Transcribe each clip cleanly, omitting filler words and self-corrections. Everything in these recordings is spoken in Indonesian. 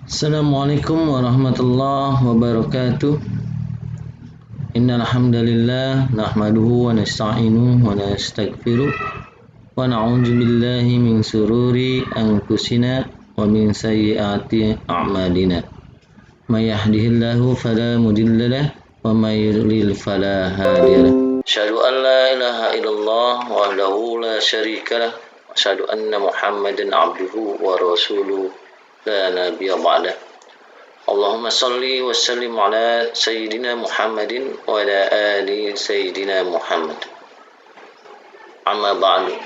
Assalamualaikum warahmatullahi wabarakatuh. Innal hamdalillah nahmaduhu wa nasta'inuhu wa nastaghfiruh wa na'udzu billahi min sururi anfusina wa min sayyiati a'malina. May yahdihillahu fala mudilla lahu wa may yudlil fala hadiya lahu. Asyhadu an la ilaha illallah wahdahu la syarika lah. Asyhadu anna Muhammadan abduhu wa rasuluh la nabiyya ba'dah. Allahumma salli wa sallim ala Sayyidina Muhammadin wa ala ali Sayyidina Muhammad. Amma ba'du.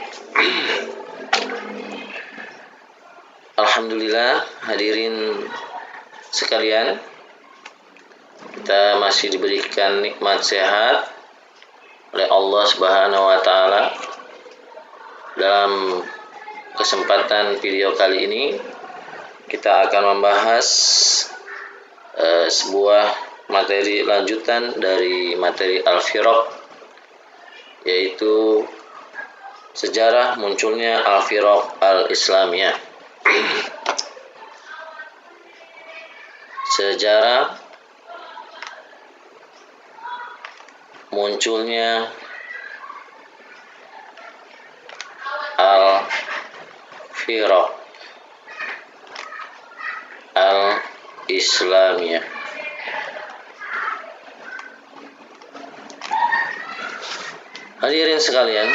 Alhamdulillah, hadirin sekalian, kita masih diberikan nikmat sehat oleh Allah Subhanahu wa taala. Dalam kesempatan video kali ini kita akan membahas sebuah materi lanjutan dari materi Al-Firaq, yaitu sejarah munculnya Al-Firaq Al-Islamiyah. Sejarah munculnya Al-Firaq Al-Islamiyah. Hadirin sekalian,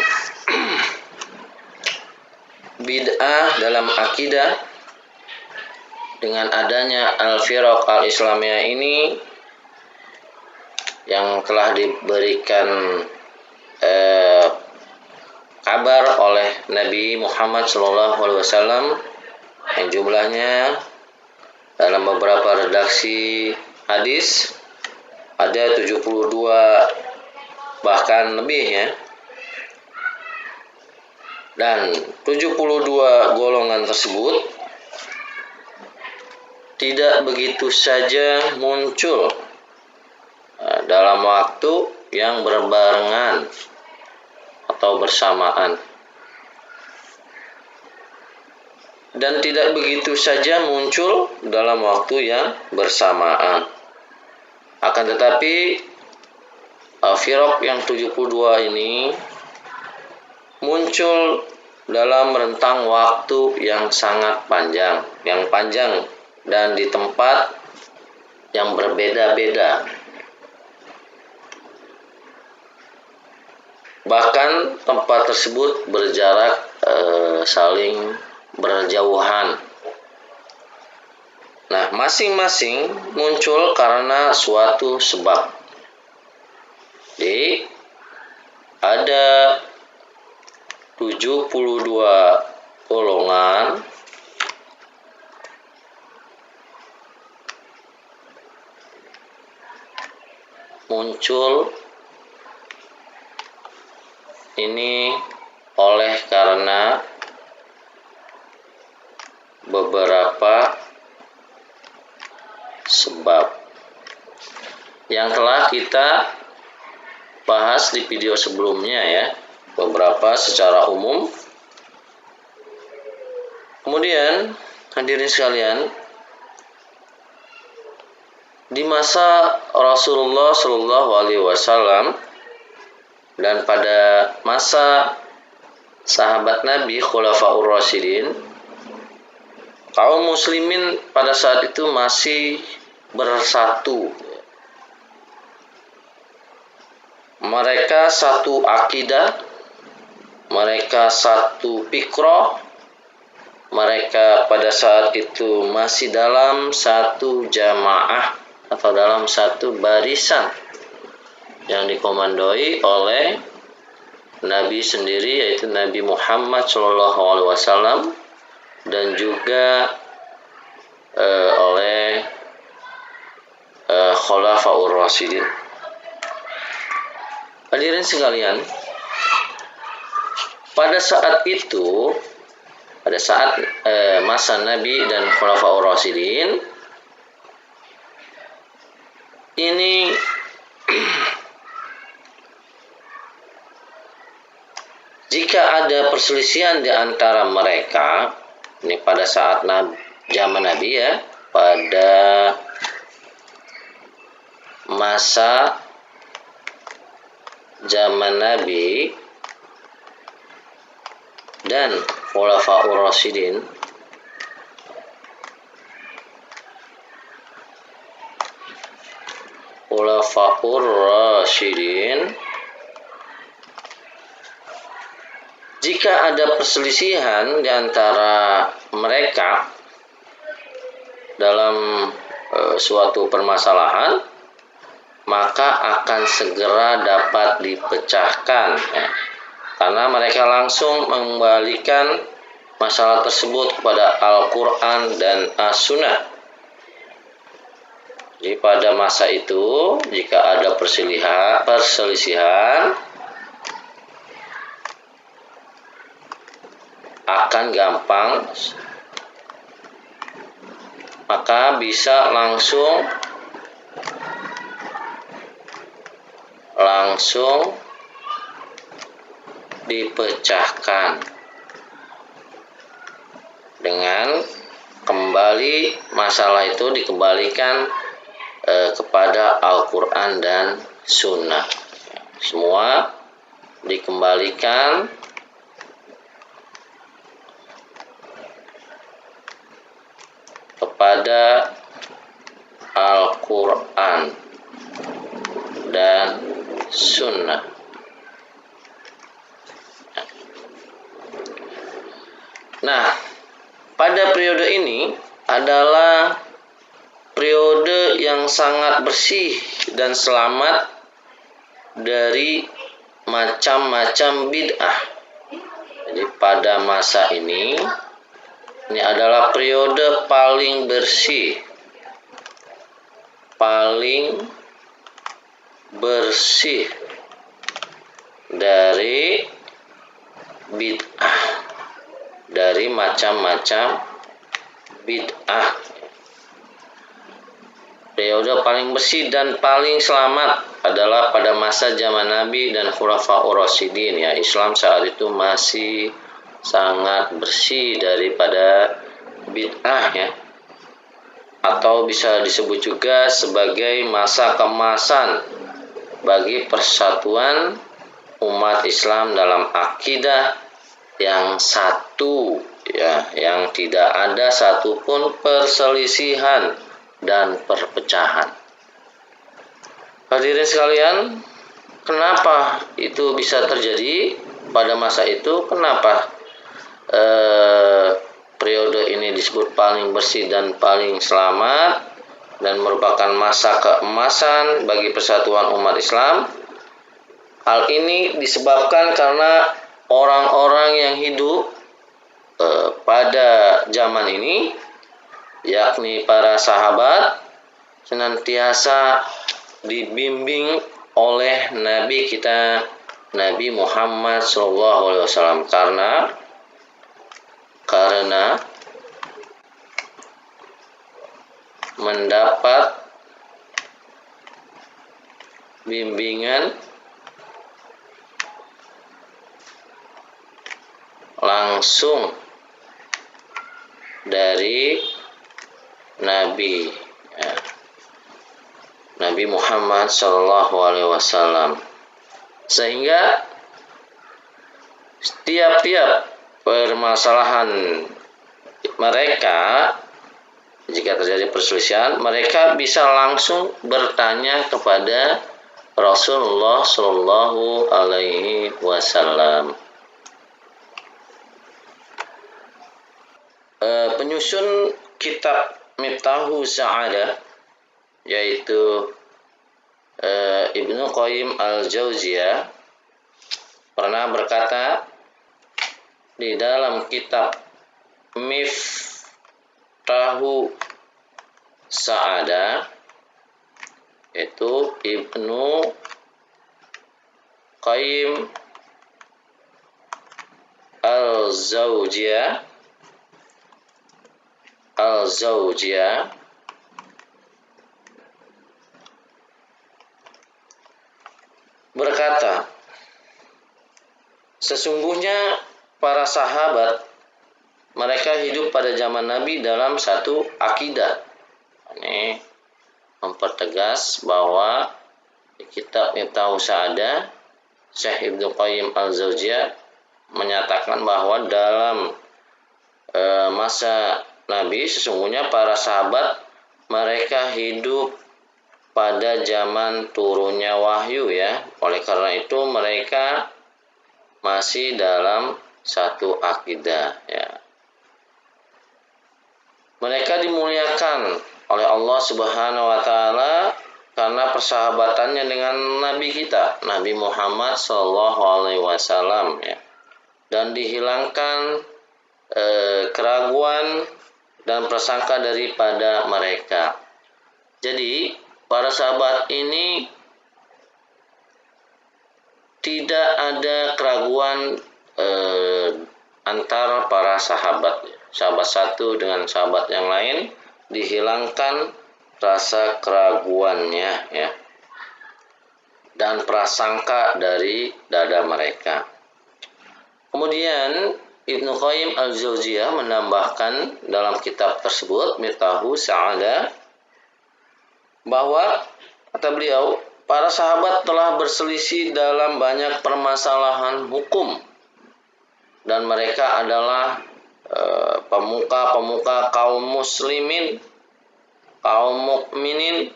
bid'ah dalam akidah dengan adanya Al-Firaq Al-Islamiyah ini yang telah diberikan kabar oleh Nabi Muhammad SAW, yang jumlahnya dalam beberapa redaksi hadis ada 72 bahkan lebih ya. Dan 72 golongan tersebut tidak begitu saja muncul dalam waktu yang berbarengan atau bersamaan, dan tidak begitu saja muncul dalam waktu yang bersamaan. Akan tetapi Al-Firaq yang 72 ini muncul dalam rentang waktu yang sangat panjang, dan di tempat yang berbeda-beda. Bahkan tempat tersebut berjarak saling berjauhan. Nah, masing-masing muncul karena suatu sebab. Jadi ada 72 golongan muncul ini oleh karena beberapa sebab yang telah kita bahas di video sebelumnya ya, beberapa secara umum. Kemudian hadirin sekalian, di masa Rasulullah SAW dan pada masa sahabat Nabi Khulafaur Rasyidin, kaum muslimin pada saat itu masih bersatu. Mereka satu akidah, mereka satu fikrah, mereka pada saat itu masih dalam satu jamaah atau dalam satu barisan yang dikomandoi oleh Nabi sendiri, yaitu Nabi Muhammad SAW, dan juga oleh Khulafaur Rasyidin. Hadirin sekalian, pada saat itu, pada saat masa Nabi dan Khulafaur Rasyidin ini jika ada perselisihan di antara mereka, ini pada saat zaman Nabi ya, pada masa zaman Nabi dan Khulafaur Rasyidin, jika ada perselisihan di antara mereka dalam suatu permasalahan, maka akan segera dapat dipecahkan, ya. Karena mereka langsung mengembalikan masalah tersebut kepada Al-Quran dan As-Sunnah. Jadi pada masa itu, jika ada perselisihan akan gampang, maka bisa langsung dipecahkan dengan kembali masalah itu dikembalikan kepada Al-Quran dan Sunnah. Semua dikembalikan kepada Al-Quran dan Sunnah. Nah, pada periode ini adalah periode yang sangat bersih dan selamat dari macam-macam bid'ah. Jadi pada masa ini adalah periode paling bersih dari bid'ah, dari macam-macam bid'ah. Periode paling bersih dan paling selamat adalah pada masa zaman Nabi dan Khulafaur Rasyidin, ya. Islam saat itu masih sangat bersih daripada bid'ah, ya. Atau bisa disebut juga sebagai masa keemasan bagi persatuan umat Islam dalam akidah yang satu, ya, yang tidak ada satupun perselisihan dan perpecahan. Hadirin sekalian, kenapa itu bisa terjadi pada masa itu? Kenapa periode ini disebut paling bersih dan paling selamat dan merupakan masa keemasan bagi persatuan umat Islam? Hal ini disebabkan karena orang-orang yang hidup pada zaman ini, yakni para sahabat, senantiasa dibimbing oleh Nabi kita, Nabi Muhammad SAW, karena mendapat bimbingan langsung dari Nabi, ya, Nabi Muhammad SAW, sehingga setiap permasalahan mereka, jika terjadi perselisihan, mereka bisa langsung bertanya kepada Rasulullah SAW. Penyusun kitab Miftahu Sa'adah, yaitu Ibnu Qayyim al-Jauziyah, pernah berkata di dalam kitab Miftahu Sa'adah, yaitu Ibnu Qayyim al-Jauziyah berkata, sesungguhnya para sahabat mereka hidup pada zaman Nabi dalam satu akidah, Ini mempertegas bahwa di kitab Miftahu Sa'adah, Syekh Ibnu Qayyim Al-Jauziyah menyatakan bahwa dalam masa Nabi sesungguhnya para sahabat mereka hidup pada zaman turunnya wahyu ya. Oleh karena itu mereka masih dalam satu akidah ya. Mereka dimuliakan oleh Allah Subhanahu wa taala karena persahabatannya dengan Nabi kita, Nabi Muhammad SAW ya. Dan dihilangkan keraguan dan prasangka daripada mereka. Jadi para sahabat ini tidak ada keraguan antara para sahabat satu dengan sahabat yang lain, dihilangkan rasa keraguannya ya dan prasangka dari dada mereka. Kemudian Ibnu Qayyim Al-Jauziyah menambahkan dalam kitab tersebut Miftahu Sa'adah bahwa kata beliau, para sahabat telah berselisih dalam banyak permasalahan hukum dan mereka adalah pemuka-pemuka kaum muslimin, kaum mukminin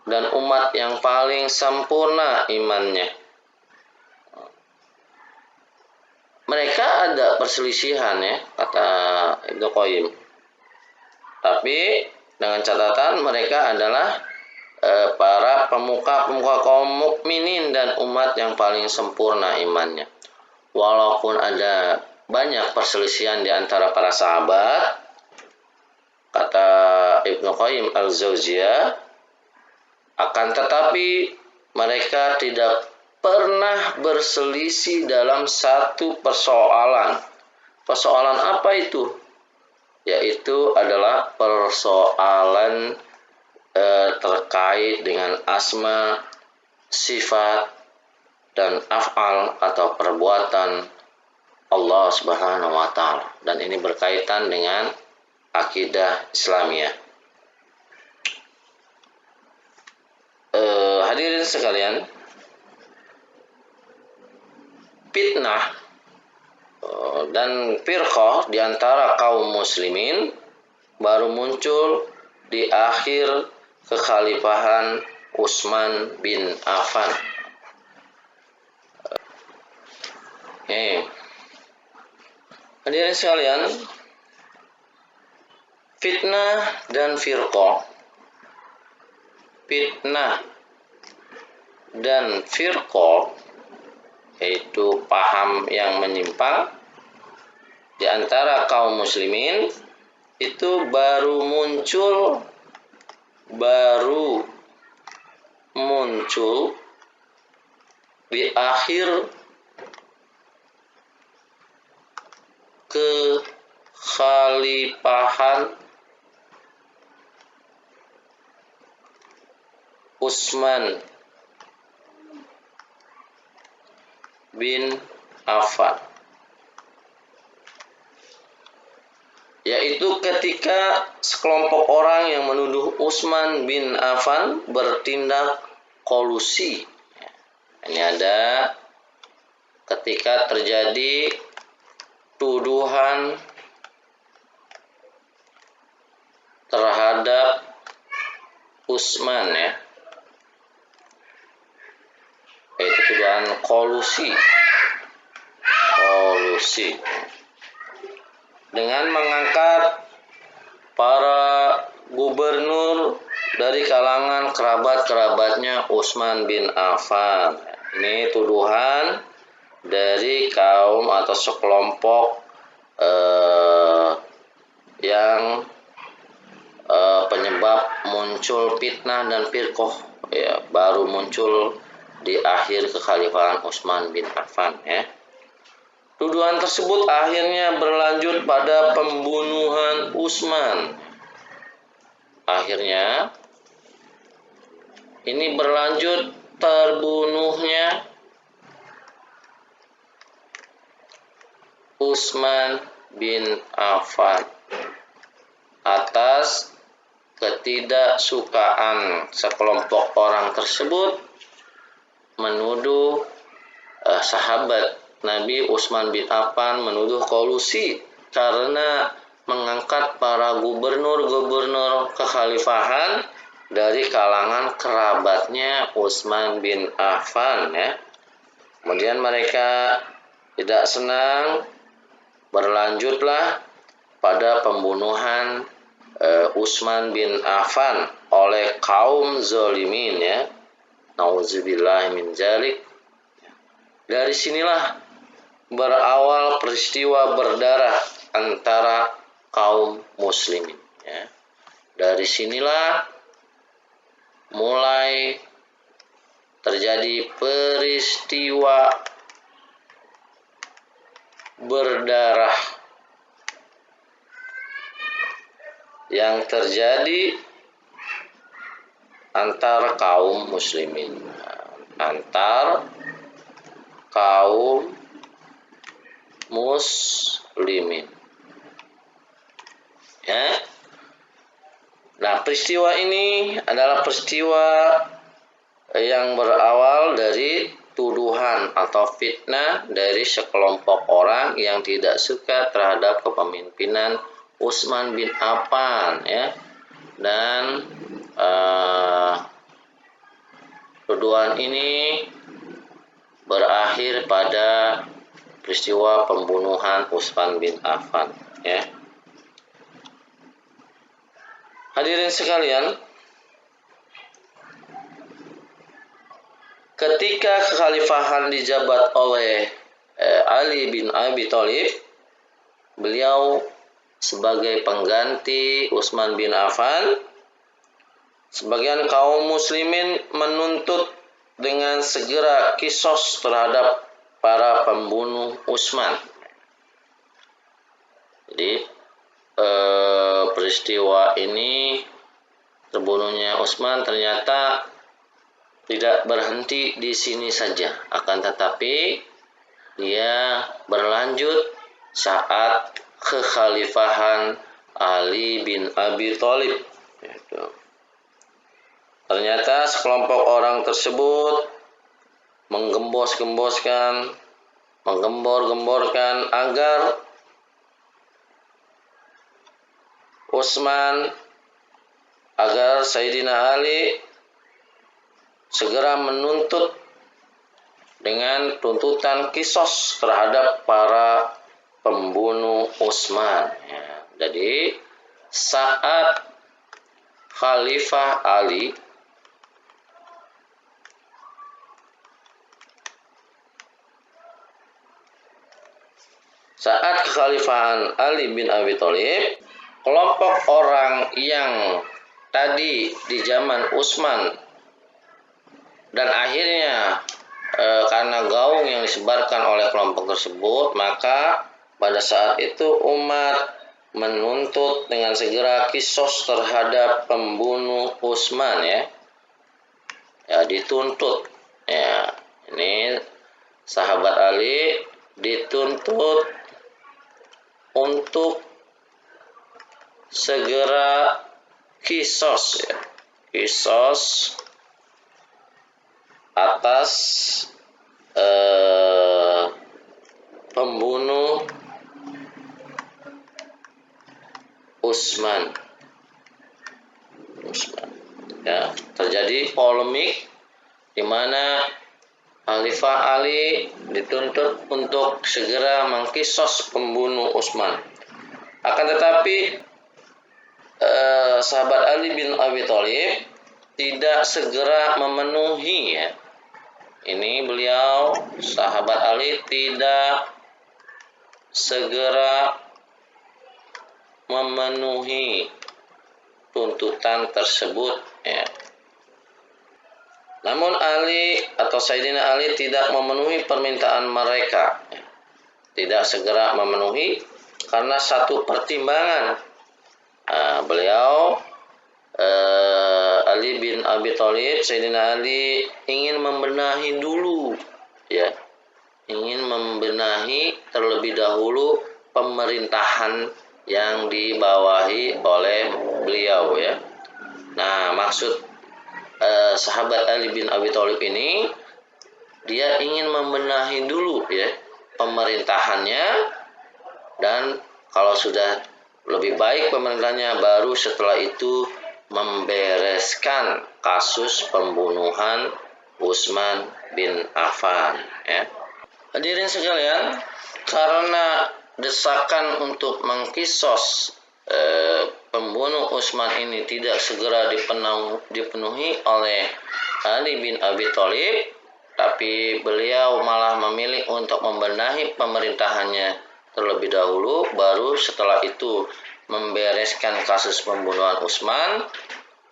dan umat yang paling sempurna imannya. Mereka ada perselisihan ya, kata Ibnu Qayyim. Tapi dengan catatan mereka adalah para pemuka-pemuka kaum mukminin dan umat yang paling sempurna imannya. Walaupun ada banyak perselisihan di antara para sahabat, kata Ibnu Qayyim Al-Jauziyah, akan tetapi mereka tidak pernah berselisih dalam satu persoalan. Persoalan apa itu? Yaitu adalah persoalan terkait dengan asma, sifat, dan af'al atau perbuatan Allah Subhanahu wa taala. Dan ini berkaitan dengan akidah Islamiyah. Hadirin sekalian, fitnah dan firqah di antara kaum muslimin baru muncul di akhir kekhalifahan Utsman bin Affan. Hadirin sekalian, fitnah dan firqah, yaitu paham yang menyimpang di antara kaum muslimin, itu baru muncul di akhir kekhalifahan Utsman bin Affan, yaitu ketika sekelompok orang yang menuduh Utsman bin Affan bertindak kolusi. Ini ada ketika terjadi tuduhan terhadap Utsman ya, yaitu tuduhan kolusi dengan mengangkat para gubernur dari kalangan kerabat-kerabatnya Utsman bin Affan. Ini tuduhan dari kaum atau sekelompok yang penyebab muncul fitnah dan firqah ya, baru muncul di akhir kekhalifahan Utsman bin Affan ya. Tuduhan tersebut akhirnya berlanjut pada pembunuhan Utsman. Akhirnya ini berlanjut terbunuhnya Utsman bin Affan atas ketidaksukaan sekelompok orang tersebut menuduh sahabat Nabi Utsman bin Affan menuduh kolusi karena mengangkat para gubernur-gubernur kekhalifahan dari kalangan kerabatnya Utsman bin Affan ya. Kemudian mereka tidak senang, berlanjutlah pada pembunuhan Utsman bin Affan oleh kaum zalimin ya. Nauzubillah min dzalik. Dari sinilah berawal peristiwa berdarah antara kaum muslimin ya. Dari sinilah mulai terjadi peristiwa berdarah yang terjadi antar kaum muslimin, antar kaum muslimin ya. Nah, peristiwa ini adalah peristiwa yang berawal dari tuduhan atau fitnah dari sekelompok orang yang tidak suka terhadap kepemimpinan Utsman bin Affan ya. Dan tuduhan ini berakhir pada peristiwa pembunuhan Utsman bin Affan ya. Hadirin sekalian, ketika kekhalifahan dijabat oleh Ali bin Abi Thalib, beliau sebagai pengganti Utsman bin Affan, sebagian kaum muslimin menuntut dengan segera kisos terhadap para pembunuh Utsman. Jadi peristiwa ini, terbunuhnya Utsman, ternyata tidak berhenti di sini saja, akan tetapi dia berlanjut saat kekhalifahan Ali bin Abi Thalib. Ternyata sekelompok orang tersebut menggembor-gemborkan agar Utsman, agar Sayyidina Ali segera menuntut dengan tuntutan kisos terhadap para pembunuh Utsman ya. Jadi saat Khalifah Ali saat kekhalifahan Ali bin Abi Thalib, kelompok orang yang tadi di zaman Utsman dan akhirnya karena gaung yang disebarkan oleh kelompok tersebut, maka pada saat itu umat menuntut dengan segera kisos terhadap pembunuh Utsman ya. Ya, dituntut ya. Ini sahabat Ali dituntut untuk segera kisos ya. Kisos atas pembunuh Utsman ya. Terjadi polemik di mana Khalifah Ali dituntut untuk segera mengkisos pembunuh Utsman. Akan tetapi sahabat Ali bin Abi Thalib tidak segera memenuhi ya. Ini beliau sahabat Ali tidak segera memenuhi tuntutan tersebut ya. Namun Ali atau Sayyidina Ali tidak memenuhi permintaan mereka ya. Tidak segera memenuhi karena satu pertimbangan. Beliau Ali bin Abi Thalib, Sayyidina Ali ingin membenahi dulu ya. Ingin membenahi terlebih dahulu pemerintahan yang dibawahi oleh beliau ya. Nah, maksud sahabat Ali bin Abi Thalib ini, dia ingin membenahi dulu ya pemerintahannya, dan kalau sudah lebih baik pemerintahnya, baru setelah itu membereskan kasus pembunuhan Utsman bin Affan ya. Hadirin sekalian, karena desakan untuk mengkisos pembunuh Utsman ini tidak segera dipenuhi oleh Ali bin Abi Thalib, tapi beliau malah memilih untuk membenahi pemerintahannya terlebih dahulu, baru setelah itu membereskan kasus pembunuhan Utsman.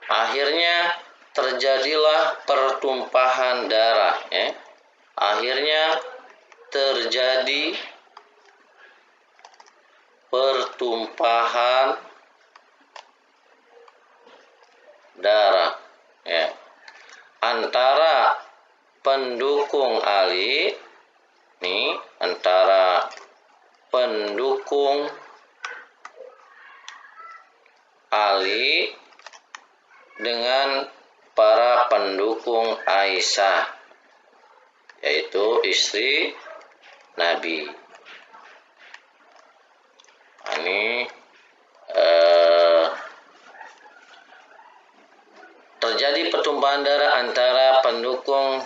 Akhirnya terjadilah pertumpahan darah ya. Akhirnya terjadi pertumpahan darah ya, antara pendukung Ali nih, antara pendukung Ali dengan para pendukung Aisyah, yaitu istri Nabi. Ini terjadi pertumpahan darah antara pendukung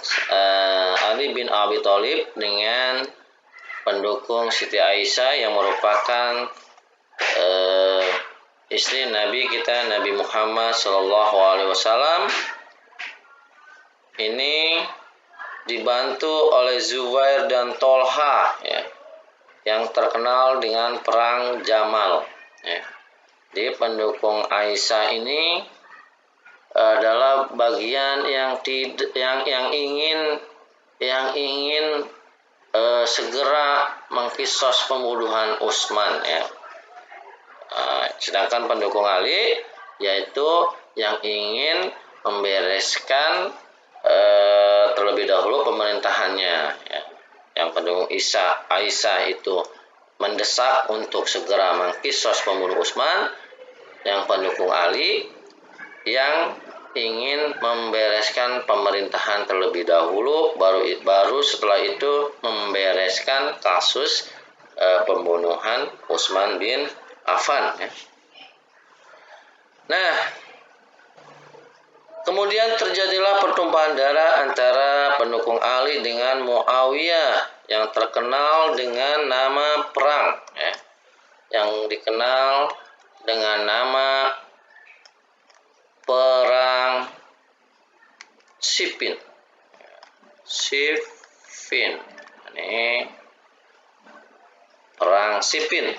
Ali bin Abi Thalib dengan pendukung Siti Aisyah yang merupakan istri Nabi kita, Nabi Muhammad SAW. Ini dibantu oleh Zubair dan Tolha ya, yang terkenal dengan perang Jamal ya. Di pendukung Aisyah ini adalah bagian yang ingin segera mengkisos pembunuhan Utsman ya. Sedangkan pendukung Ali yaitu yang ingin membereskan terlebih dahulu pemerintahannya ya. Yang pendukung Aisyah itu mendesak untuk segera mengkisos pembunuh Utsman. Yang pendukung Ali yang ingin membereskan pemerintahan terlebih dahulu, baru setelah itu membereskan kasus pembunuhan Utsman bin Affan ya. Nah, kemudian terjadilah pertumpahan darah antara pendukung Ali dengan Muawiyah yang terkenal dengan nama perang ya, yang dikenal dengan nama perang Siffin. Ini perang Siffin.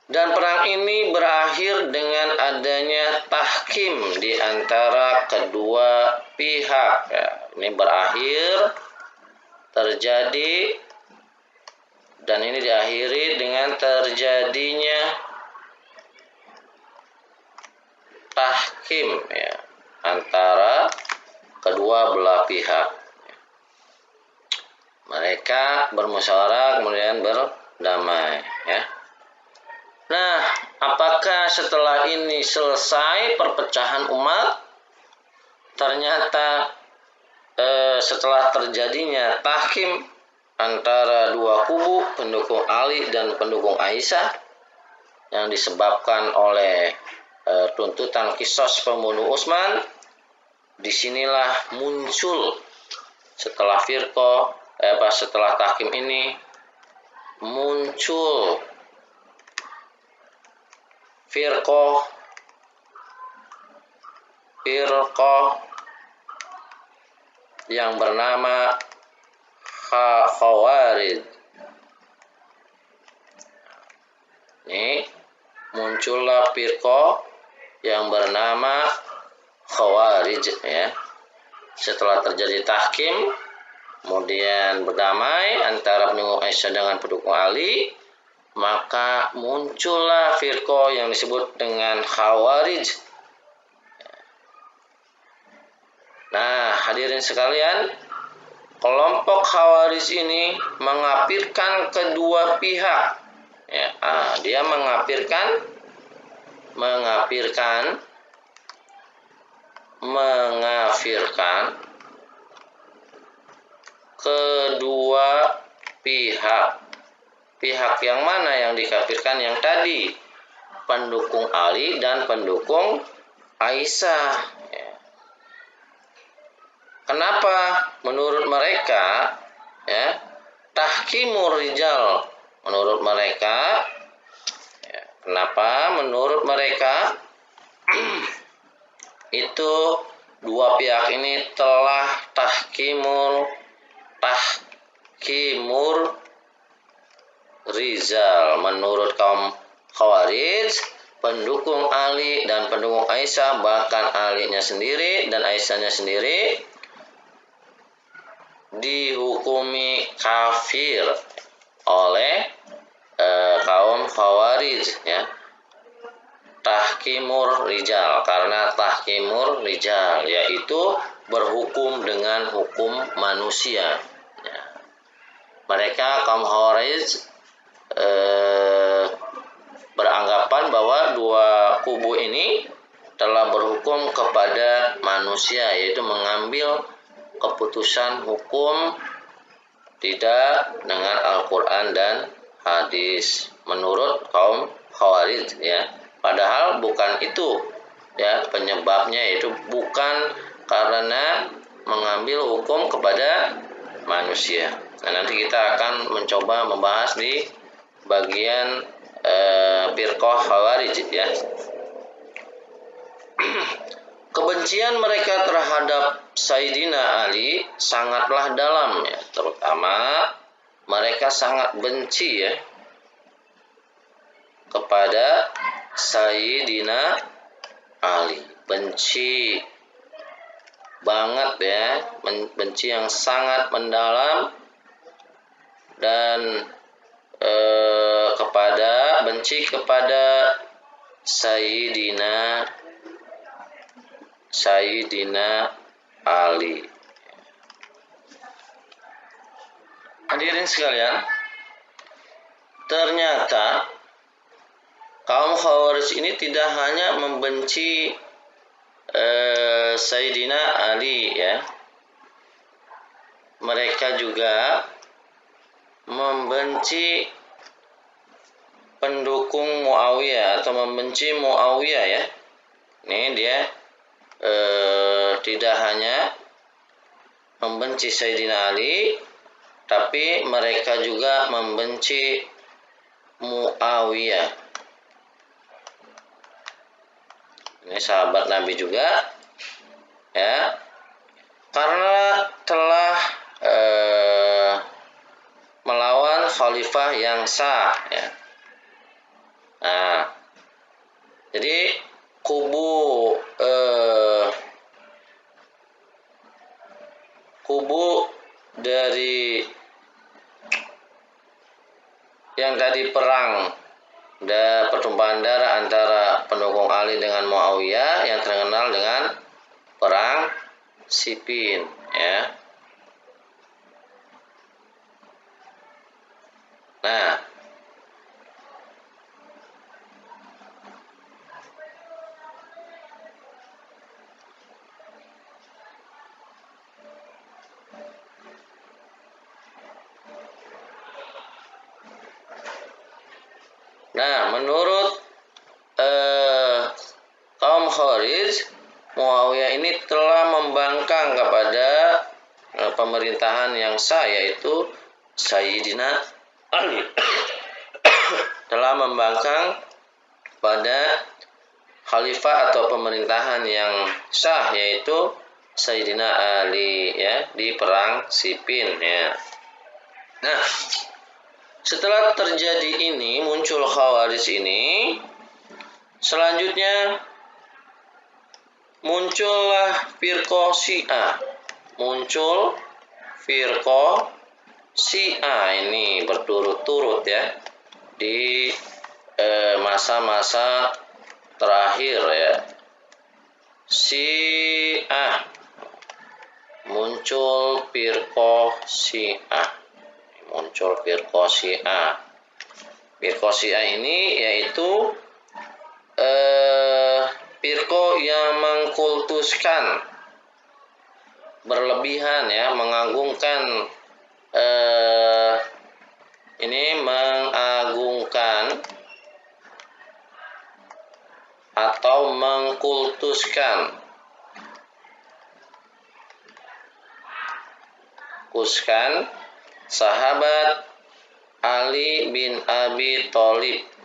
Dan perang ini berakhir dengan adanya tahkim di antara kedua pihak ya. Ini berakhir terjadi, dan ini diakhiri dengan terjadinya tahkim ya, antara kedua belah pihak. Mereka bermusyawarah kemudian berdamai ya. Nah, apakah setelah ini selesai perpecahan umat? Ternyata setelah terjadinya tahkim antara dua kubu, pendukung Ali dan pendukung Aisyah, yang disebabkan oleh tuntutan kisos pembunuh Utsman, disinilah muncul setelah setelah tahkim ini muncul firqah yang bernama Khawarij. Ini muncullah firqah yang bernama Khawarij ya. Setelah terjadi tahkim, kemudian berdamai antara pendukung Aisyah dengan pendukung Ali, maka muncullah firqah yang disebut dengan Khawarij. Nah, hadirin sekalian, kelompok Khawarij ini mengkafirkan kedua pihak. Ya, dia mengkafirkan mengafirkan kedua pihak. Pihak yang mana yang dikafirkan? Yang tadi, pendukung Ali dan pendukung Aisyah. Kenapa? Menurut mereka, ya, tahkimur rijal. Menurut mereka, ya, kenapa? Menurut mereka itu dua pihak ini telah tahkimur rijal. Menurut kaum Khawarij, pendukung Ali dan pendukung Aisyah, bahkan Alinya sendiri dan Aisyahnya sendiri, dihukumi kafir oleh kaum Khawarij, ya. Tahkimur rijal, karena tahkimur rijal yaitu berhukum dengan hukum manusia, ya. Mereka kaum Khawarij beranggapan bahwa dua kubu ini telah berhukum kepada manusia, yaitu mengambil keputusan hukum tidak dengan Al-Quran dan hadis menurut kaum Khawarij, ya. Padahal bukan itu, ya, penyebabnya, yaitu bukan karena mengambil hukum kepada manusia. Nah, nanti kita akan mencoba membahas di bagian firqah Khawarij, ya. Kebencian mereka terhadap Sayyidina Ali sangatlah dalam, ya. Terutama mereka sangat benci, ya, kepada Sayyidina Ali. Benci banget, ya, benci yang sangat mendalam, dan benci kepada Sayyidina Ali. Hadirin sekalian, ternyata kaum Khawarij ini tidak hanya membenci Sayyidina Ali, ya. Mereka juga membenci pendukung Muawiyah atau membenci Muawiyah, ya. Ini dia tidak hanya membenci Sayyidina Ali, tapi mereka juga membenci Muawiyah. Ini sahabat Nabi juga, ya, karena telah melawan khalifah yang sah, ya. Nah, jadi kubu dari yang tadi perang pertumpahan darah antara pendukung Ali dengan Muawiyah yang terkenal dengan perang Siffin, ya. Nah, menurut kaum Khawarij, Muawiyah ini telah membangkang kepada pemerintahan yang sah, yaitu Sayyidina Ali. Telah membangkang pada khalifah atau pemerintahan yang sah, yaitu Sayyidina Ali, ya, di perang Siffin, ya. Nah, setelah terjadi ini, muncul Khawarij ini, selanjutnya muncullah firqah Syiah. Muncul firqah Syiah ini berturut-turut, ya, di masa-masa terakhir, ya. Syiah, muncul firqah Syiah. Firqah Syiah ini yaitu firqah yang mengkultuskan, berlebihan ya, mengagungkan mengagungkan atau mengkultuskan sahabat Ali bin Abi Thalib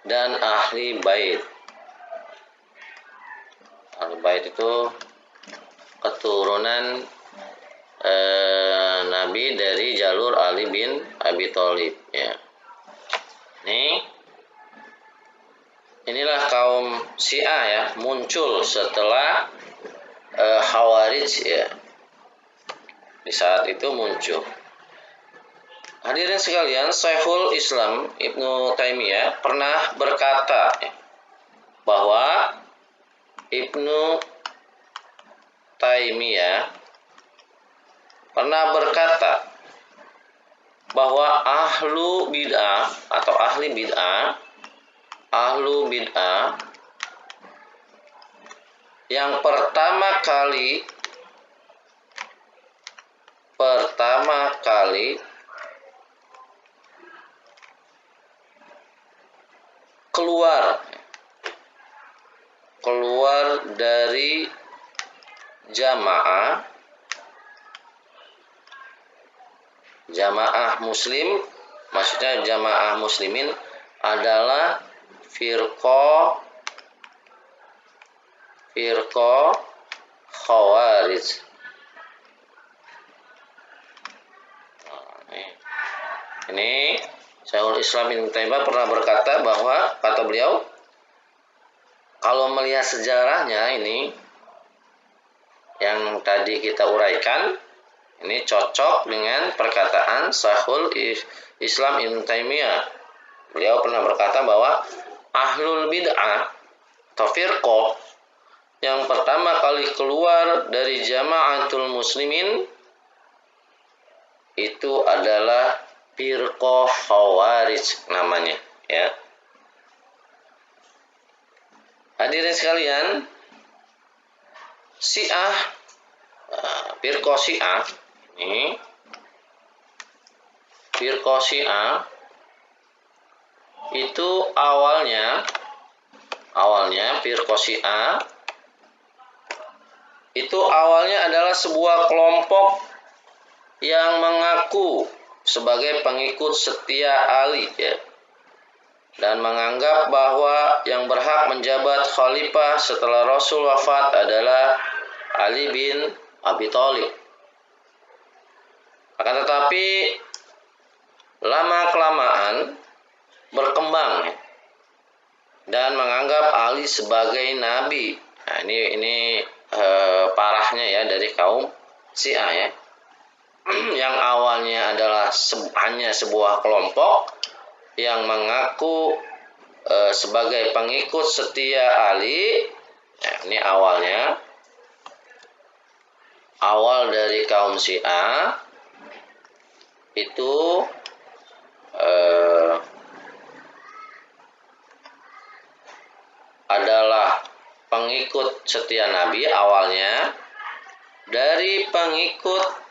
dan ahli bait. Ahli bait itu keturunan Nabi dari jalur Ali bin Abi Thalib ya. Inilah kaum Syiah ya, muncul setelah Khawarij ya. Di saat itu muncul. Hadirin sekalian, Syekhul Islam Ibnu Taimiyah pernah berkata ya, bahwa Ibnu Taimiyah pernah berkata bahwa ahlu bid'ah atau ahli bid'ah, yang pertama kali keluar dari jamaah muslim, maksudnya jamaah muslimin adalah firqah Khawarij. Ini Syekhul Islam Ibnu Taimiyah pernah berkata bahwa, kata beliau, kalau melihat sejarahnya ini yang tadi kita uraikan, ini cocok dengan perkataan Syekhul Islam Ibnu Taimiyah. Beliau pernah berkata bahwa ahlul bid'ah atau firqah yang pertama kali keluar dari jamaatul muslimin itu adalah firqah Khawarij namanya ya. Hadirin sekalian, Syiah, firqah Syiah ini, firqah Syiah itu awalnya firqah Syiah itu awalnya adalah sebuah kelompok yang mengaku sebagai pengikut setia Ali ya, dan menganggap bahwa yang berhak menjabat khalifah setelah Rasul wafat adalah Ali bin Abi Thalib. Akan tetapi lama-kelamaan berkembang ya, dan menganggap Ali sebagai nabi. Nah, ini parahnya ya dari kaum Syiah ya. Yang awalnya adalah hanya sebuah kelompok yang mengaku sebagai pengikut setia Ali. Nah, ini awal dari kaum Syiah itu adalah pengikut setia Nabi. Awalnya dari pengikut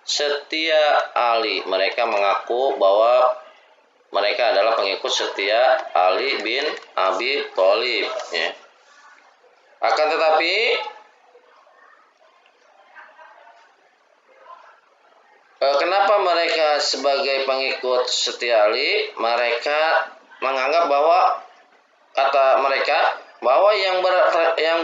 setia Ali. Mereka mengaku bahwa mereka adalah pengikut setia Ali bin Abi Thalib ya. Akan tetapi kenapa mereka sebagai pengikut setia Ali? Mereka menganggap bahwa, kata mereka, bahwa yang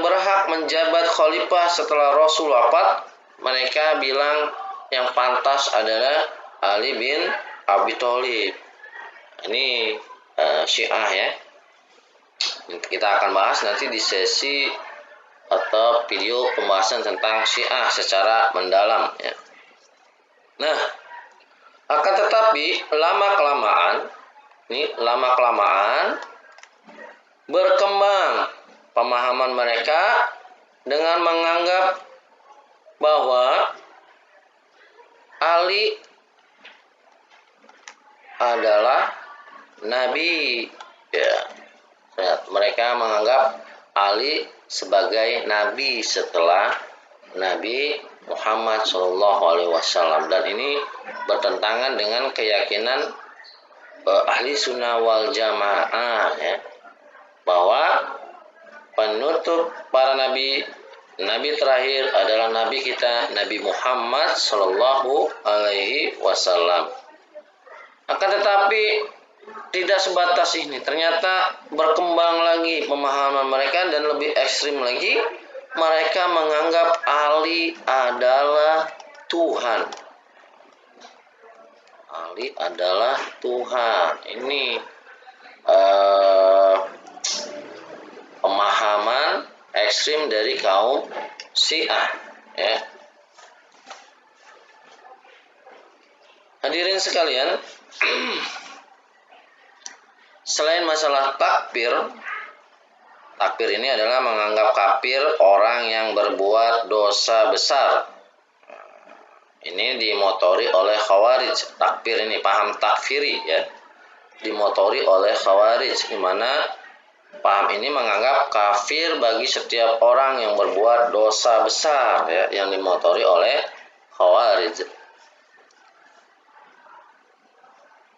berhak menjabat khalifah setelah Rasul wafat, mereka bilang yang pantas adalah Ali bin Abi Thalib. Ini Syiah ya. Kita akan bahas nanti di sesi atau video pembahasan tentang Syiah secara mendalam ya. Nah, akan tetapi lama kelamaan berkembang pemahaman mereka dengan menganggap bahwa Ali adalah nabi. Ya, mereka menganggap Ali sebagai nabi setelah Nabi Muhammad SAW, dan ini bertentangan dengan keyakinan ahli sunnah wal jamaah, ya, bahwa penutup para nabi, nabi terakhir adalah nabi kita Nabi Muhammad SAW. Akan tetapi tidak sebatas ini, ternyata berkembang lagi pemahaman mereka dan lebih ekstrim lagi. Mereka menganggap Ali adalah Tuhan. Ali adalah Tuhan. Ini pemahaman ekstrim dari kaum Syiah, ya. Hadirin sekalian, selain masalah takfir ini adalah menganggap kafir orang yang berbuat dosa besar. Ini dimotori oleh Khawarij. Takfir ini, paham takfiri, ya, dimotori oleh Khawarij, di mana paham ini menganggap kafir bagi setiap orang yang berbuat dosa besar, ya, yang dimotori oleh Khawarij.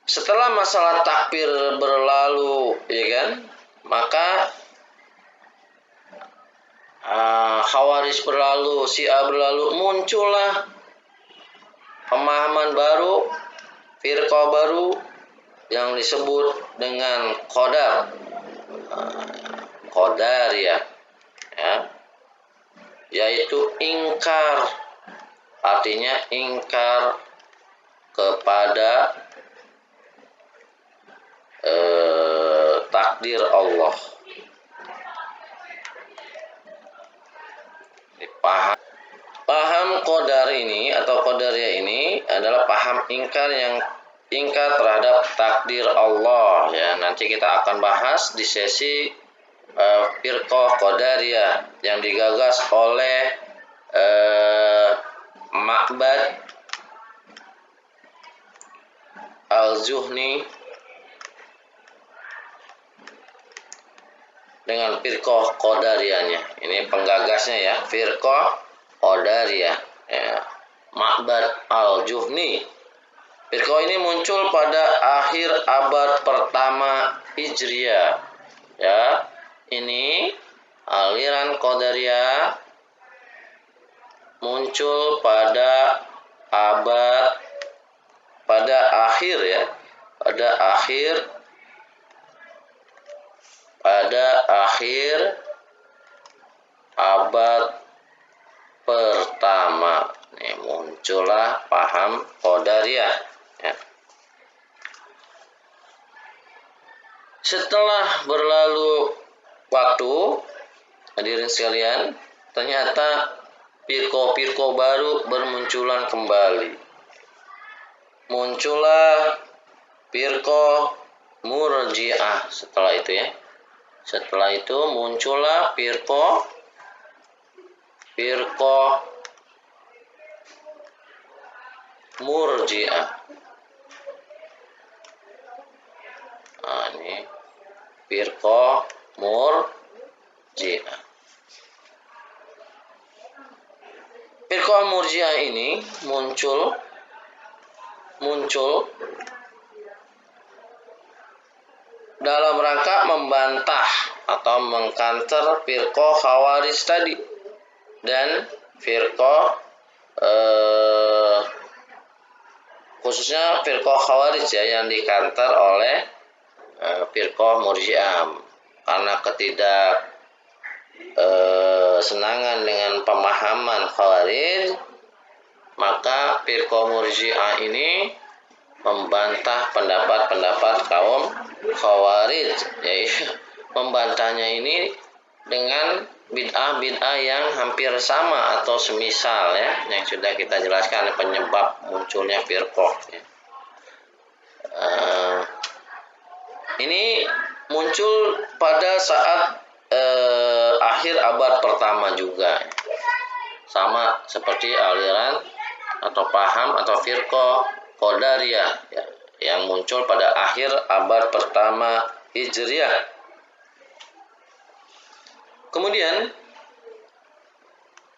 Setelah masalah takfir berlalu, ya kan, maka Khawarij berlalu, Syiah berlalu, muncullah pemahaman baru, firqah baru yang disebut dengan Qadariyah, ya, yaitu ingkar, artinya ingkar kepada takdir Allah. Paham Qadar ini atau Qadariyah ini adalah paham ingkar terhadap takdir Allah, ya. Nanti kita akan bahas di sesi firqah Qadariyah yang digagas oleh Ma'bad Al-Juhni dengan firqah Qadariyahnya. Ini penggagasnya, ya, firqah Qadariyah, ya, Ma'bad Al-Juhni. Firqah ini muncul pada akhir abad pertama Hijriah, ya. Ini aliran Qadariyah muncul pada akhir abad pertama. Nih, muncullah paham Qadariyah, ya. Setelah berlalu waktu, hadirin sekalian, ternyata firqah baru bermunculan kembali. Muncullah firqah Murji'ah setelah itu, ya. Setelah itu muncullah firqah Murji'ah. Ini firqah Murji'ah. Firqah Murji'ah ini muncul dalam rangka membantah atau mengkanter firqah Khawarij tadi dan firqah khususnya firqah Khawarij, ya, yang dikanter oleh firqah Murji'ah. Karena senangan dengan pemahaman Khawarij, maka firqah Murji'ah ini membantah pendapat-pendapat kaum Khawarij, yaitu membantahnya ini dengan bid'ah yang hampir sama atau semisal, ya, yang sudah kita jelaskan penyebab munculnya firqah, ya. Ini muncul pada saat akhir abad pertama juga, sama seperti aliran atau paham atau firqah Qadariyah ya, yang muncul pada akhir abad pertama Hijriah. Kemudian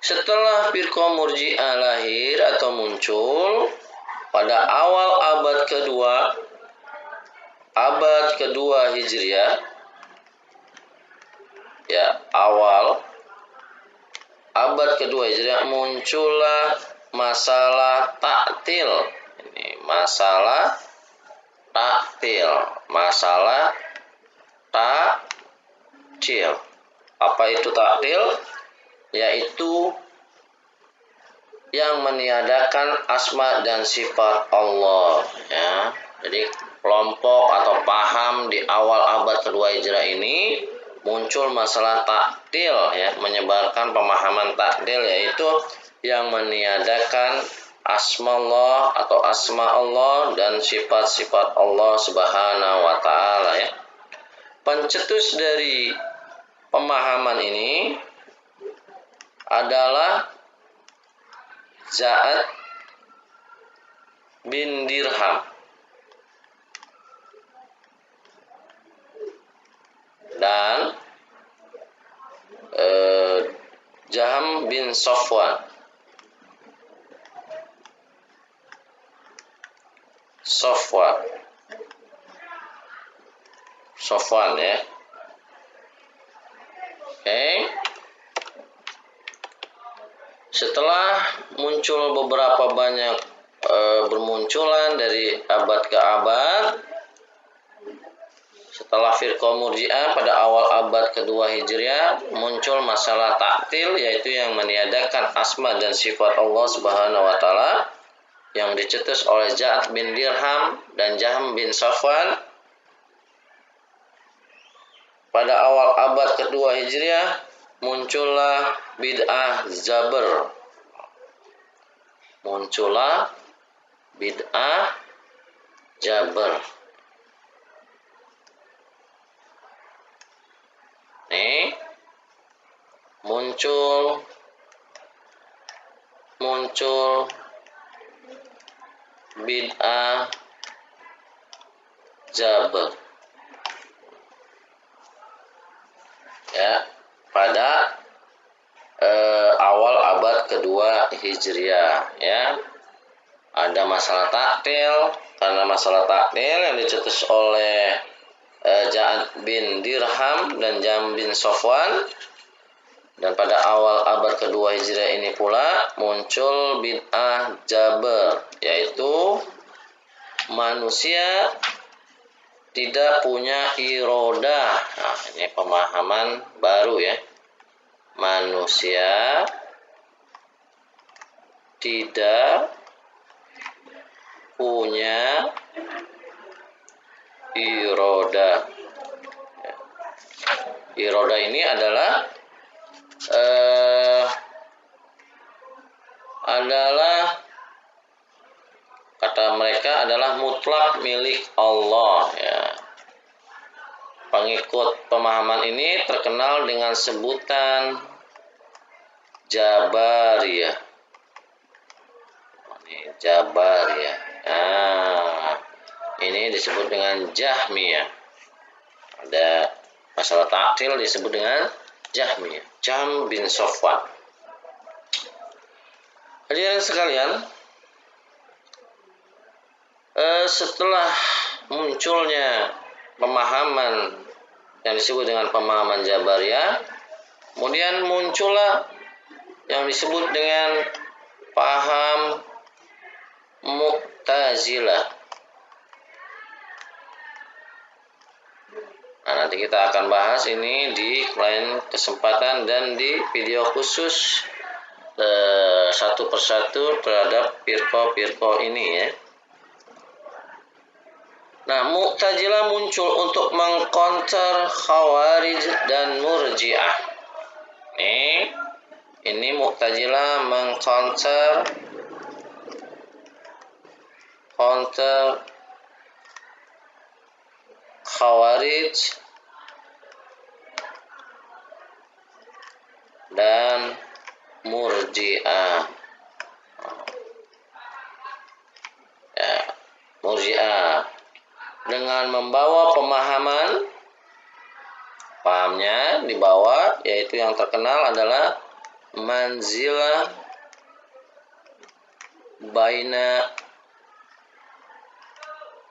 setelah firqah Murji'ah lahir atau muncul pada awal abad kedua Hijriah, ya, awal abad kedua Hijriah muncullah masalah taktil. Ini masalah taktil. Apa itu taktil? Yaitu yang meniadakan asma dan sifat Allah ya. Jadi kelompok atau paham di awal abad kedua Hijrah ini muncul masalah taktil ya, menyebarkan pemahaman taktil, yaitu yang meniadakan asma Allah atau asma Allah dan sifat-sifat Allah Subhanahu wa taala ya. Pencetus dari pemahaman ini adalah Ja'ad bin Dirham dan Jahm bin Safwan. Safwan ya. Oke. Setelah muncul beberapa banyak bermunculan dari abad ke abad, setelah firqah Murji'ah pada awal abad kedua Hijriah muncul masalah taktil, yaitu yang meniadakan asma dan sifat Allah Subhanahu wa taala, yang dicetus oleh Ja'ad bin Dirham dan Jahm bin Safwan. Pada awal abad kedua Hijriah muncullah bid'ah Jabr. Nih, muncul bid'ah Jabr ya pada awal abad kedua Hijriah ya. Ada masalah taktil, karena masalah taktil yang dicetus oleh Ja'ad bin Dirham dan Jahm bin Safwan. Dan pada awal abad kedua Hijriah ini pula muncul bid'ah Jabr, yaitu manusia tidak punya irodah. Nah, ini pemahaman baru ya. Manusia tidak punya irodah. Irodah ini adalah kata mereka adalah mutlak milik Allah ya. Pengikut pemahaman ini terkenal dengan sebutan Jabariyah. Jabariyah. Nah, ini disebut dengan Jahmiyah. Ada masalah taktil disebut dengan Jahmiyah. Jahm bin Safwan. Hadirin sekalian, setelah munculnya pemahaman yang disebut dengan pemahaman Jabariyah, kemudian muncullah yang disebut dengan paham Mu'tazilah. Nah, nanti kita akan bahas ini di lain kesempatan dan di video khusus satu persatu terhadap firqah ini ya. Nah, Mu'tazilah muncul untuk mengcounter Khawarij dan Murji'ah. Ini Mu'tazilah mengcounter Khawarij dan Murji'ah. Ya, Murji'ah dengan membawa pahamnya dibawa, yaitu yang terkenal adalah manzilah baina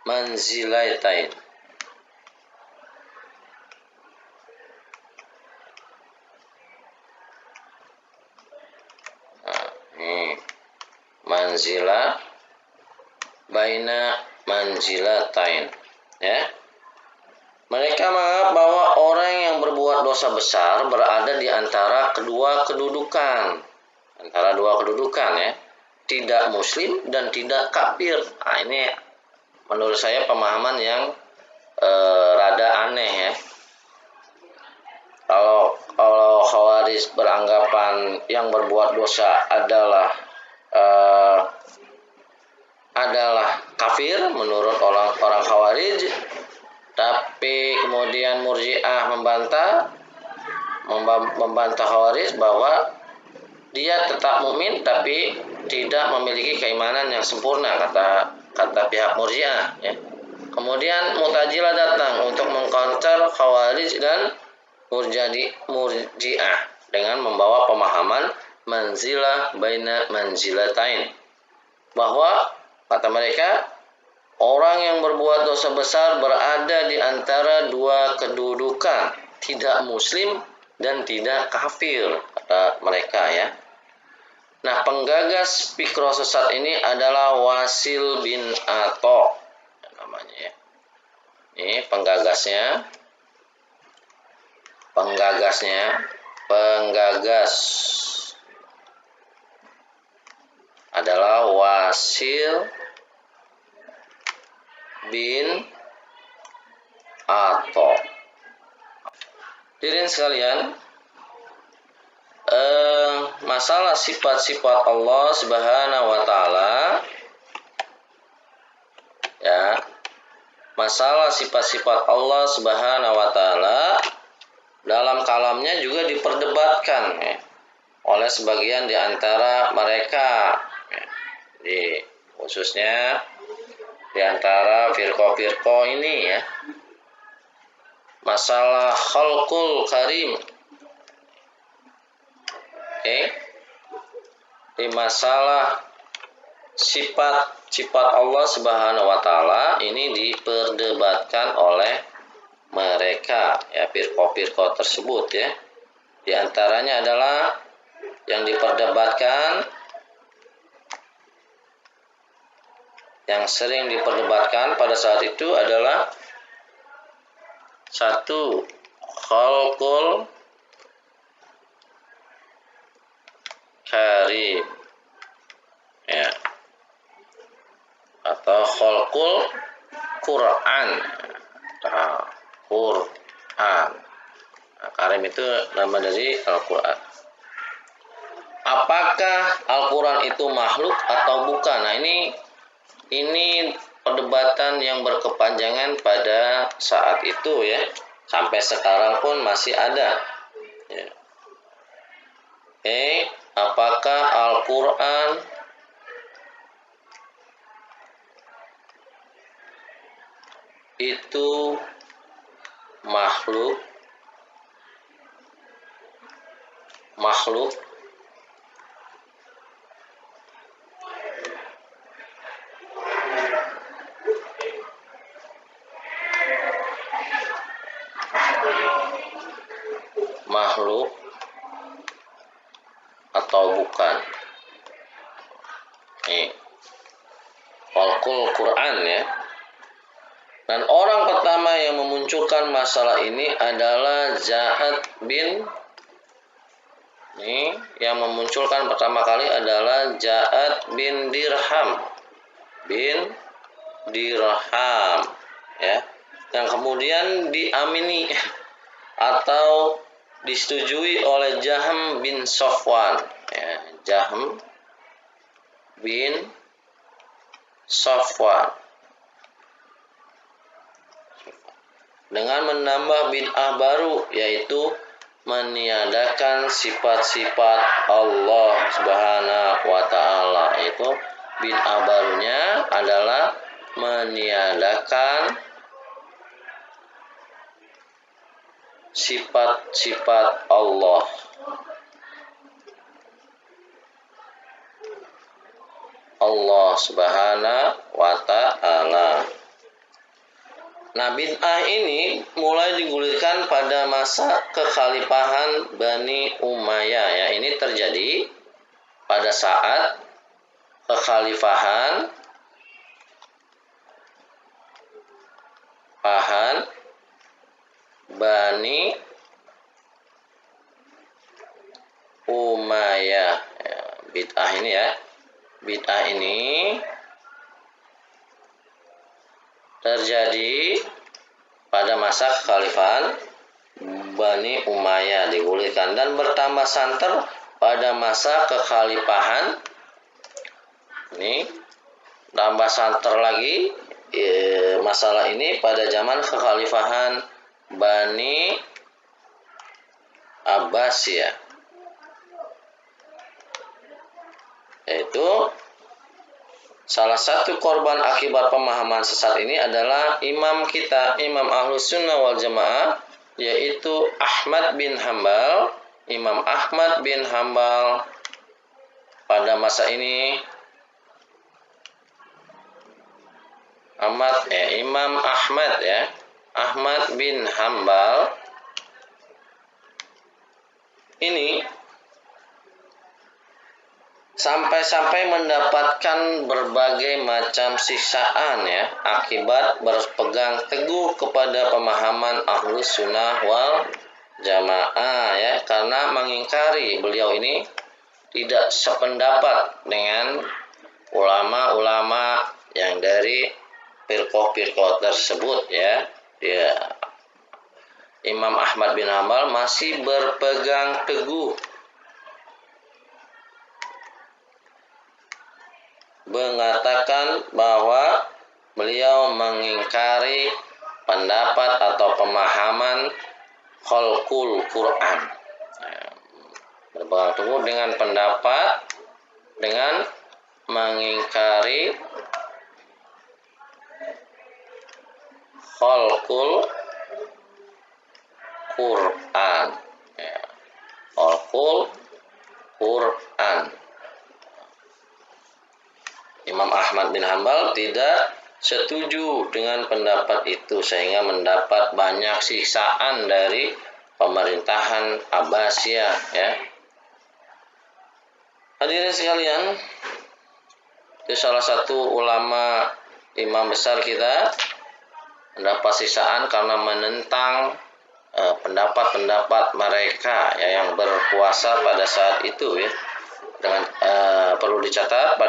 manzilaitain. Nah, ini manzilah baina manzilatain, ya. Mereka menganggap bahwa orang yang berbuat dosa besar berada di antara kedua kedudukan, ya, tidak muslim dan tidak kafir. Nah, ini menurut saya pemahaman yang rada aneh, ya. Kalau Khawarij beranggapan yang berbuat dosa adalah kafir menurut orang Khawarij, tapi kemudian Murji'ah membantah Khawarij bahwa dia tetap mukmin tapi tidak memiliki keimanan yang sempurna, kata pihak Murji'ah, ya. Kemudian Mu'tazilah datang untuk mengcounter Khawarij dan Murji'ah dengan membawa pemahaman manzilah baina manzilatain, bahwa kata mereka orang yang berbuat dosa besar berada di antara dua kedudukan, tidak muslim dan tidak kafir, kata mereka, ya. Nah, penggagas fikra sesat ini adalah Wasil bin Atha namanya, ya. Ini penggagas adalah Wasil bin Atha. Hadirin sekalian, masalah sifat-sifat Allah Subhanahu wa taala, ya. Masalah sifat-sifat Allah Subhanahu wa taala dalam kalamnya juga diperdebatkan, ya, oleh sebagian di antara mereka, ya, khususnya di antara firqah ini, ya. Masalah khalqul karim, di masalah sifat Allah Subhanahu wa taala ini diperdebatkan oleh mereka, ya, firqah tersebut, ya. Di antaranya adalah yang sering diperdebatkan pada saat itu adalah satu, khalqul karim, ya, atau khalqul Quran. Quran. Nah, karim itu nama dari Al-Quran. Apakah Al-Quran itu makhluk atau bukan? Nah, ini perdebatan yang berkepanjangan pada saat itu, ya. Sampai sekarang pun masih ada, ya. Apakah Al-Quran itu makhluk atau bukan? Khalqul Quran, ya. Dan orang pertama yang memunculkan masalah ini adalah Ja'ad bin yang memunculkan pertama kali adalah Ja'ad bin Dirham, ya, yang kemudian diamini atau disetujui oleh Jahm bin Safwan, ya, Jahm bin Safwan, dengan menambah bid'ah baru, yaitu meniadakan sifat-sifat Allah Subhanahu wa taala. Itu bid'ah barunya adalah meniadakan sifat-sifat Allah. Allah Subhanahu wa taala. Nah, bid'ah ini mulai digulirkan pada masa kekhalifahan Bani Umayyah ya. Ini terjadi pada saat kekhalifahan Bani Umayyah. Ya, bid'ah ini ya. Bid'ah ini terjadi pada masa kekhalifahan Bani Umayyah, digulirkan dan bertambah santer pada masa kekhalifahan ini, tambah santer lagi masalah ini pada zaman kekhalifahan Bani Abbasiyah, yaitu salah satu korban akibat pemahaman sesat ini adalah imam kita, Imam Ahlus Sunnah wal Jamaah, yaitu Ahmad bin Hambal. Imam Ahmad bin Hambal pada masa ini Imam Ahmad ya, Ahmad bin Hambal ini sampai-sampai mendapatkan berbagai macam siksaan ya akibat berpegang teguh kepada pemahaman Ahlus Sunnah wal Jamaah ya, karena mengingkari beliau ini tidak sependapat dengan ulama-ulama yang dari firqah-firqah tersebut ya. Imam Ahmad bin Hambal masih berpegang teguh mengatakan bahwa beliau mengingkari pendapat atau pemahaman khalqul Quran. Berpegang teguh dengan pendapat dengan mengingkari khalqul Quran. Khalqul Quran. Imam Ahmad bin Hambal tidak setuju dengan pendapat itu sehingga mendapat banyak siksaan dari pemerintahan Abbasiyah ya. Hadirin sekalian, itu salah satu ulama imam besar kita mendapat siksaan karena menentang pendapat-pendapat mereka ya, yang berkuasa pada saat itu ya. Dengan perlu dicatat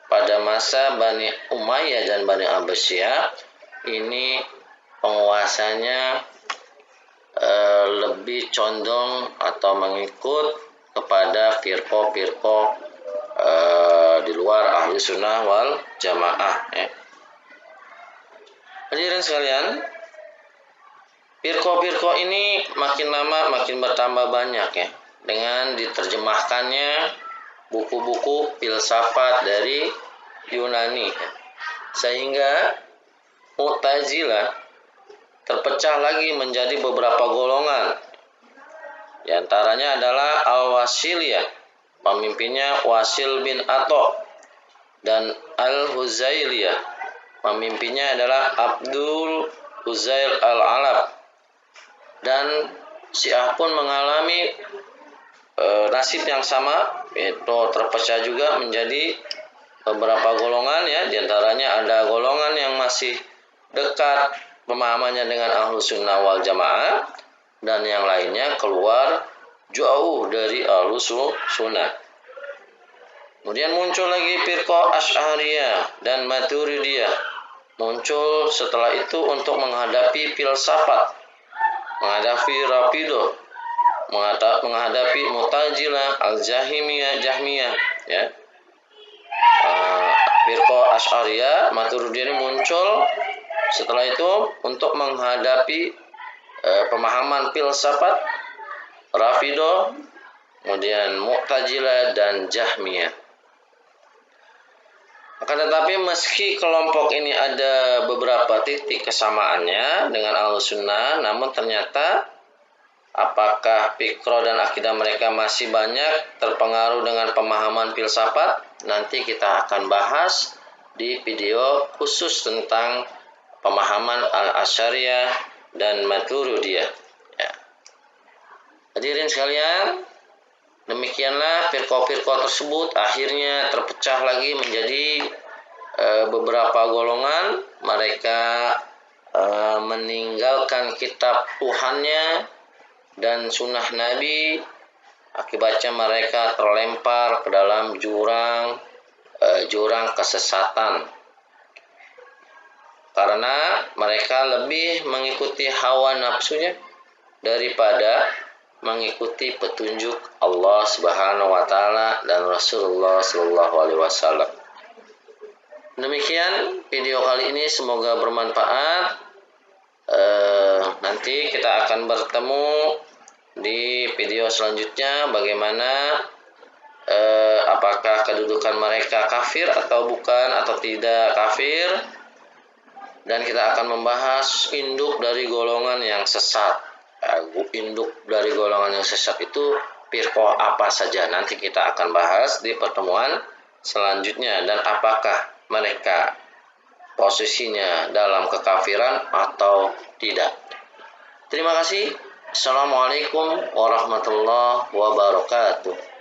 pada masa Bani Umayyah dan Bani Abbasiyah ini penguasanya lebih condong atau mengikut kepada firqah-firqah di luar Ahli Sunnah wal Jamaah ya. Hadirin sekalian, firqah-firqah ini makin lama makin bertambah banyak ya, dengan diterjemahkannya buku-buku filsafat dari Yunani ya. Sehingga Mu'tazilah terpecah lagi menjadi beberapa golongan. Di antaranya adalah Al-Wasiliyah, pemimpinnya Wasil bin Atha, dan Al-Huzailiyah, pemimpinnya adalah Abdul Huzail Al-Alab. Dan Syiah pun mengalami nasib yang sama, yaitu terpecah juga menjadi beberapa golongan ya. Di antaranya ada golongan yang masih dekat pemahamannya dengan Ahlus Sunnah wal Jamaah, dan yang lainnya keluar jauh dari Ahlus Sunnah. Kemudian muncul lagi firqah Asy'ariyah dan Maturidiyah, muncul setelah itu untuk menghadapi filsafat, menghadapi Rafidah, menghadapi Mu'tazilah, Al-Jahmiyah ya. Firqah Asy'ariyah, Maturidiyah ini muncul setelah itu untuk menghadapi pemahaman filsafat Rafidhah, kemudian Mu'tazilah dan Jahmiyah. Akan tetapi meski kelompok ini ada beberapa titik kesamaannya dengan Ahlussunnah, namun ternyata apakah fikra dan akidah mereka masih banyak terpengaruh dengan pemahaman filsafat? Nanti kita akan bahas di video khusus tentang pemahaman Al-Asy'ariyah dan Maturidiyah. Ya. Hadirin sekalian, demikianlah firqah-firqah tersebut akhirnya terpecah lagi menjadi beberapa golongan. Mereka meninggalkan kitab Tuhannya dan sunnah Nabi. Akibatnya mereka terlempar ke dalam jurang kesesatan karena mereka lebih mengikuti hawa nafsunya daripada mengikuti petunjuk Allah Subhanahu wa taala dan Rasulullah sallallahu alaihi wasallam. Demikian video kali ini, semoga bermanfaat. Nanti kita akan bertemu di video selanjutnya bagaimana apakah kedudukan mereka kafir atau bukan atau tidak kafir, dan kita akan membahas induk dari golongan yang sesat. Induk dari golongan yang sesat itu firqah apa saja, nanti kita akan bahas di pertemuan selanjutnya, dan apakah mereka posisinya dalam kekafiran atau tidak. Terima kasih. Assalamualaikum warahmatullahi wabarakatuh.